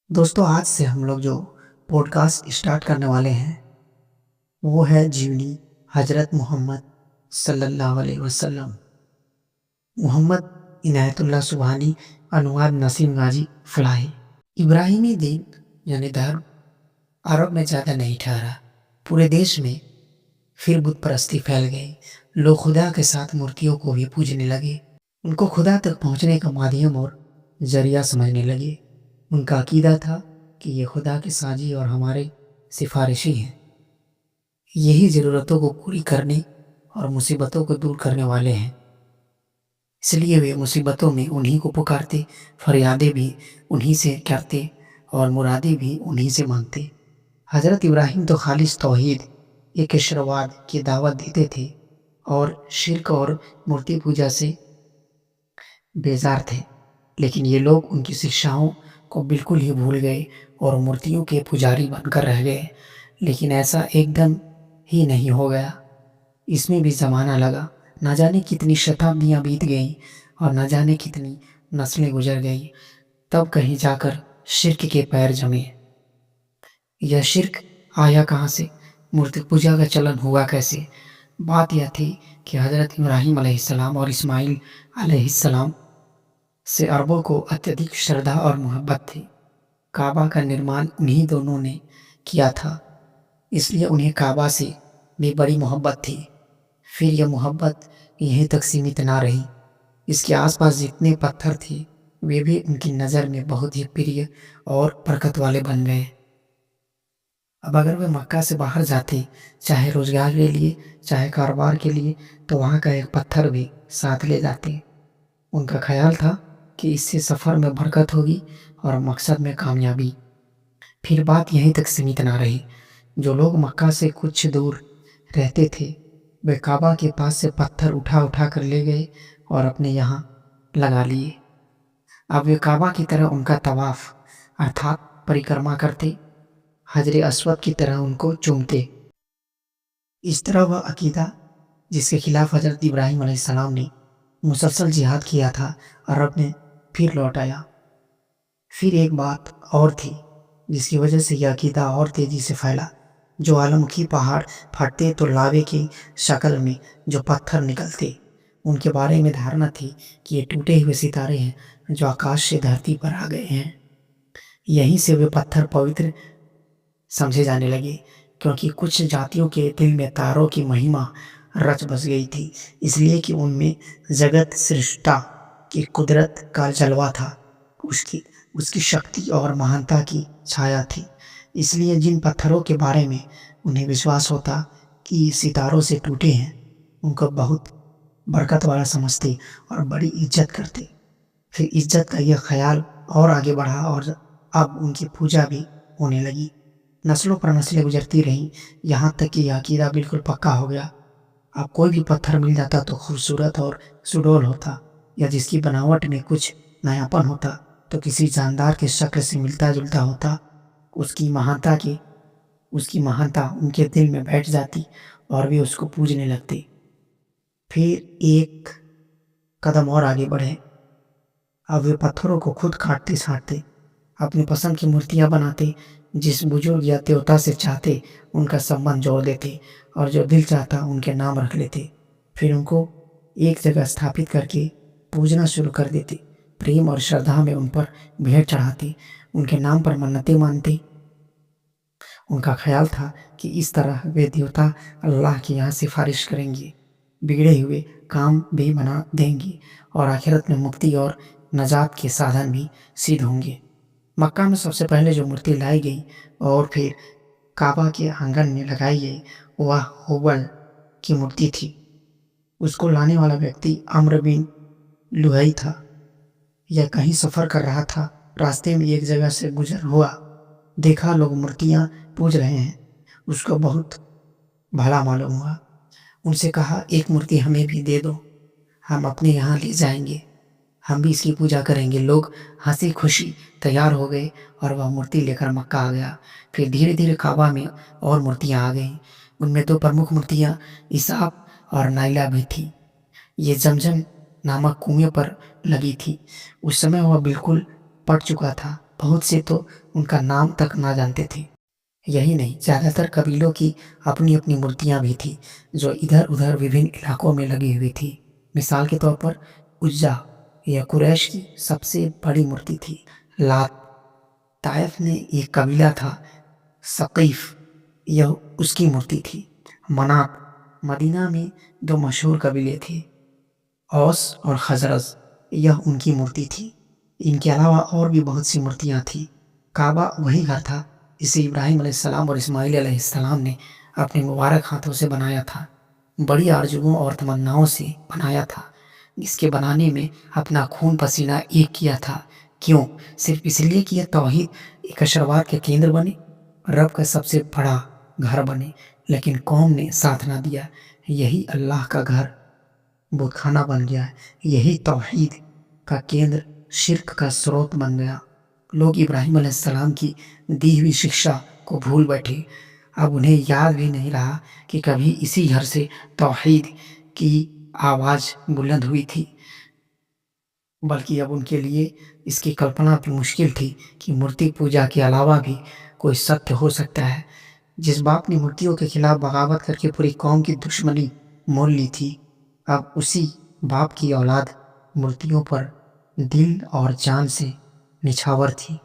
दोस्तों, आज से हम लोग जो पॉडकास्ट स्टार्ट करने वाले हैं वो है जीवनी हजरत मोहम्मद सल्लल्लाहु अलैहि वसल्लम। मोहम्मद इनायतुल्लाह सुबहानी, अनुवाद नसीम गाजी फलाही। इब्राहिमी दीन यानी धर्म अरब में ज़्यादा नहीं ठहरा। पूरे देश में फिर बुत परस्ती फैल गई। लोग खुदा के साथ मूर्तियों को भी पूजने लगे। उनको खुदा तक पहुंचने का माध्यम और जरिया समझने लगे। उनका अकीदा था कि ये खुदा के साजी और हमारे सिफारिशी हैं। यही ज़रूरतों को पूरी करने और मुसीबतों को दूर करने वाले हैं। इसलिए वे मुसीबतों में उन्हीं को पुकारते, फरियादें भी उन्हीं से करते और मुरादें भी उन्हीं से मांगते। हज़रत इब्राहिम तो खालिस तौहीद, एकशरवाद की दावत देते थे और शिर्क और मूर्ति पूजा से बेजार थे। लेकिन ये लोग उनकी शिक्षाओं को बिल्कुल ही भूल गए और मूर्तियों के पुजारी बनकर रह गए। लेकिन ऐसा एकदम ही नहीं हो गया। इसमें भी ज़माना लगा। ना जाने कितनी शताब्दियाँ बीत गईं और ना जाने कितनी नस्लें गुजर गईं, तब कहीं जाकर शिर्क के पैर जमे। यह शिर्क आया कहाँ से? मूर्ति पूजा का चलन हुआ कैसे? बात यह थी कि हज़रत इब्राहिम अलैहिस्सलाम और इस्माइल अलैहिस्सलाम से अरबों को अत्यधिक श्रद्धा और मोहब्बत थी। काबा का निर्माण उन्हीं दोनों ने किया था, इसलिए उन्हें काबा से भी बड़ी मोहब्बत थी। फिर यह मोहब्बत यहीं तक सीमित ना रही। इसके आसपास जितने पत्थर थे वे भी उनकी नज़र में बहुत ही प्रिय और बरकत वाले बन गए। अब अगर वे मक्का से बाहर जाते, चाहे रोजगार के लिए चाहे कारोबार के लिए, तो वहाँ का एक पत्थर भी साथ ले जाते। उनका ख्याल था कि इससे सफ़र में बरकत होगी और मकसद में कामयाबी। फिर बात यहीं तक सीमित ना रही। जो लोग मक्का से कुछ दूर रहते थे वे काबा के पास से पत्थर उठा उठा कर ले गए और अपने यहाँ लगा लिए। अब वे काबा की तरह उनका तवाफ अर्थात परिक्रमा करते, हजर अस्वद की तरह उनको चूमते। इस तरह वह अकीदा जिसके खिलाफ हजरत इब्राहिम अलैहिस्सलाम ने मुसलसल जिहाद किया था, अरब में फिर लौट आया। फिर एक बात और थी जिसकी वजह से यह अकीदा और तेजी से फैला। जो ज्वालामुखी पहाड़ फटते तो लावे की शक्ल में जो पत्थर निकलते, उनके बारे में धारणा थी कि ये टूटे हुए सितारे हैं जो आकाश से धरती पर आ गए हैं। यहीं से वे पत्थर पवित्र समझे जाने लगे, क्योंकि कुछ जातियों के दिल में तारों की महिमा रच बस गई थी, इसलिए कि उनमें जगत सृष्टा की कुदरत का जलवा था, उसकी शक्ति और महानता की छाया थी। इसलिए जिन पत्थरों के बारे में उन्हें विश्वास होता कि ये सितारों से टूटे हैं, उनको बहुत बरकत वाला समझते और बड़ी इज्जत करते। फिर इज्जत का यह ख्याल और आगे बढ़ा और अब उनकी पूजा भी होने लगी। नस्लों पर नस्लें गुजरती रहीं, यहाँ तक कि यह अकीदा बिल्कुल पक्का हो गया। अब कोई भी पत्थर मिल जाता तो खूबसूरत और सुडौल होता, या जिसकी बनावट में कुछ नयापन होता तो किसी जानदार के शक्ल से मिलता जुलता होता। उसकी महानता उनके दिल में बैठ जाती और वे उसको पूजने लगते। फिर एक कदम और आगे बढ़े। अब वे पत्थरों को खुद काटते छांटते, अपनी पसंद की मूर्तियां बनाते, जिस बुजुर्ग या देवता से चाहते उनका संबंध जोड़ देते और जो दिल चाहता उनके नाम रख लेते। फिर उनको एक जगह स्थापित करके पूजना शुरू कर देते। प्रेम और श्रद्धा में उन पर भेंट चढ़ाते, उनके नाम पर मन्नतें मानते। उनका ख्याल था कि इस तरह वे देवता अल्लाह के यहाँ सिफारिश करेंगे, बिगड़े हुए काम भी बना देंगे और आखिरत में मुक्ति और नजात के साधन भी सिद्ध होंगे। मक्का में सबसे पहले जो मूर्ति लाई गई और फिर काबा के आंगन में लगाई गई वह हुबल की मूर्ति थी। उसको लाने वाला व्यक्ति अम्र बिन लुहई था। यह कहीं सफ़र कर रहा था, रास्ते में एक जगह से गुजर हुआ, देखा लोग मूर्तियाँ पूज रहे हैं। उसको बहुत भला मालूम हुआ। उनसे कहा, एक मूर्ति हमें भी दे दो, हम अपने यहाँ ले जाएंगे, हम भी इसकी पूजा करेंगे। लोग हंसी खुशी तैयार हो गए और वह मूर्ति लेकर मक्का आ गया। फिर धीरे धीरे काबा में और मूर्तियाँ आ गईं। उनमें दो प्रमुख मूर्तियाँ इसाफ और नाइला भी थी। ये जमजम नामक कुएं पर लगी थी। उस समय वह बिल्कुल पट चुका था बहुत से तो उनका नाम तक ना जानते थे। यही नहीं, ज़्यादातर कबीलों की अपनी अपनी मूर्तियाँ भी थी जो इधर उधर विभिन्न इलाकों में लगी हुई थी। मिसाल के तौर पर उज्जा यह कुरैश की सबसे बड़ी मूर्ति थी। लात, ताइफ में एक कबीला था सकीफ, यह उसकी मूर्ति थी। मनात, मदीना में दो मशहूर कबीले थे औस और खजरज, यह उनकी मूर्ति थी। इनके अलावा और भी बहुत सी मूर्तियाँ थी। काबा वही घर था जिसे इब्राहिम अलैहिस्सलाम और इस्माइल अलैहिस्सलाम ने अपने मुबारक हाथों से बनाया था, बड़ी आरजुओं और तमन्नाओं से बनाया था, जिसके बनाने में अपना खून पसीना एक किया था। क्यों? सिर्फ इसलिए कि यह तौहीद एक अशरवात के केंद्र बने, रब का सबसे बड़ा घर बने। लेकिन कौम ने साथ ना दिया। यही अल्लाह का घर बुतखाना बन गया। यही तौहीद का केंद्र शिर्क का स्रोत बन गया। लोग इब्राहिम अलैहिस्सलाम की दी हुई शिक्षा को भूल बैठे। अब उन्हें याद भी नहीं रहा कि कभी इसी घर से तौहीद की आवाज़ बुलंद हुई थी, बल्कि अब उनके लिए इसकी कल्पना भी मुश्किल थी कि मूर्ति पूजा के अलावा भी कोई सत्य हो सकता है। जिस बाप ने मूर्तियों के खिलाफ बगावत करके पूरी कौम की दुश्मनी मोल ली थी, अब उसी बाप की औलाद मूर्तियों पर दिल और जान से निछावर थी।